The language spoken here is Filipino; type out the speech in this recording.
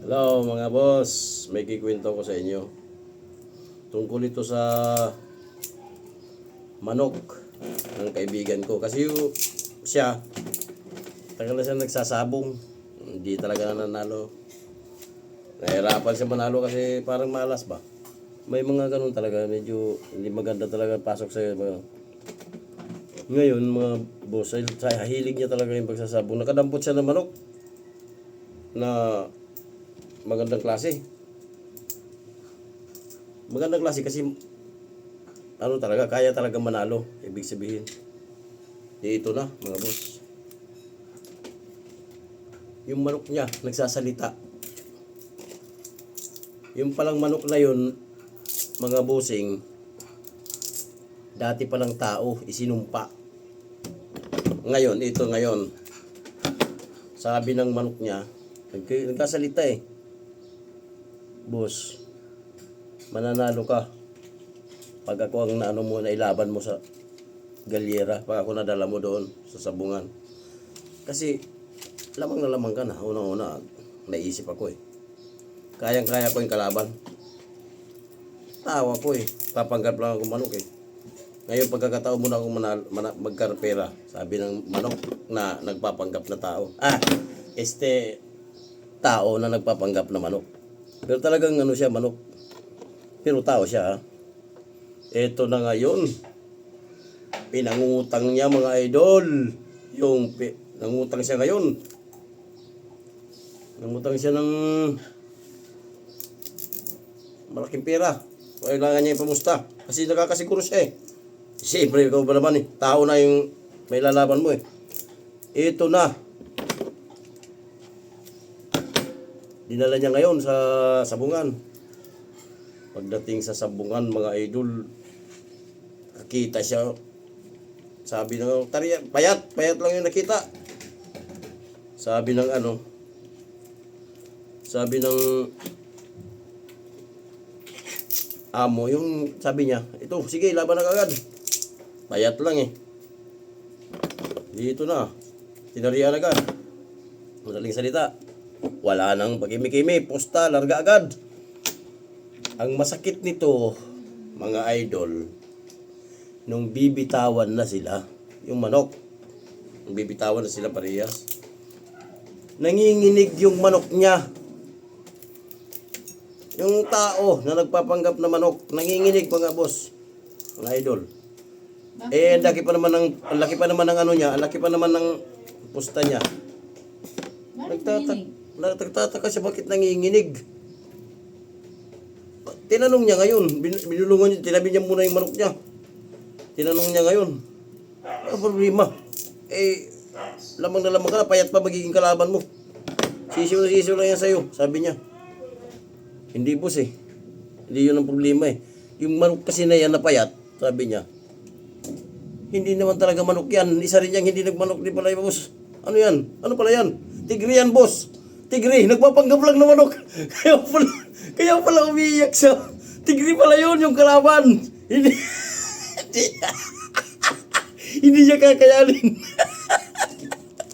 Hello mga boss, may kikwento ko sa inyo tungkol ito sa manok ng kaibigan ko. Kasi siya, tagal na siya nagsasabong, hindi talaga nanalo. Nahirapan siya manalo kasi parang malas ba. May mga ganun talaga, medyo hindi maganda talaga pasok sa ngayon mga boss, sa hilig niya talaga yung pagsasabong. Nakadampot siya ng manok na magandang klase. Magandang klase kasi ano talaga, kaya talaga manalo. Ibig sabihin. Ito na mga boss. Yung manok niya, nagsasalita. Yung palang manok na yun, mga bossing, dati palang tao, isinumpa. Ngayon, ito ngayon. Sabi ng manok niya, nagkasalita eh. Boss, mananalo ka pag ako ang naano mo na ilaban mo sa galyera, pag ako nadala mo doon sa sabungan. Kasi lamang na lamang ka na. Una-una naisip ako eh, kayang-kaya ko yung kalaban. Tawa ko eh, papanggap lang ako manok eh. Ngayon pagkakataon mo na akong magkarpera, sabi ng manok na nagpapanggap na tao. Tao na nagpapanggap na manok. Pero talagang ano siya, manok. Pero tao siya. Ito na ngayon. Pinangutang niya mga idol. Nangutang siya ngayon. Nangutang siya ng malaking pera. Kailangan niya ipamusta. Kasi nakakasiguro siya eh. Siyempre, ikaw ba naman eh. Tao na yung may lalaban mo eh. Ito na. Dinala niya ngayon sa sabungan. Pagdating sa sabungan, mga idol, nakita siya. Sabi ng payat lang yung nakita. Sabi ng amo, yung sabi niya, ito, sige, laban na kagad. Payat lang eh. Dito na, tinarihan agad. Madaling salita. Wala nang pagkimi-kimi, posta, larga agad. Ang masakit nito, mga idol, nung bibitawan na sila, yung manok, nung bibitawan na sila parehas, nanginginig yung manok niya. Yung tao na nagpapanggap na manok, nanginginig mga boss, mga idol. Ang laki pa naman ng ano niya, ang laki pa naman ng posta niya. Nagtataka siya bakit nanginginig. Tinanong niya ngayon, binulungan niya, tinabi niya muna yung manok niya. Tinanong niya ngayon, ano problema? Lamang na lamang ka na, payat pa magiging kalaban mo. Sisiw lang yan sa'yo, sabi niya. Hindi boss eh. Hindi yun ang problema eh. Yung manok kasi na yan na payat, sabi niya. Hindi naman talaga manok yan. Isa rin niyang hindi nagmanok din pala yung boss. Ano yan? Ano pala yan? Tigre yan boss. Tigre, nagpapanggap lang na manok. Kaya pala umiiyak siya. Tigre pala yun yung kalaban. Hindi niya kakayanin.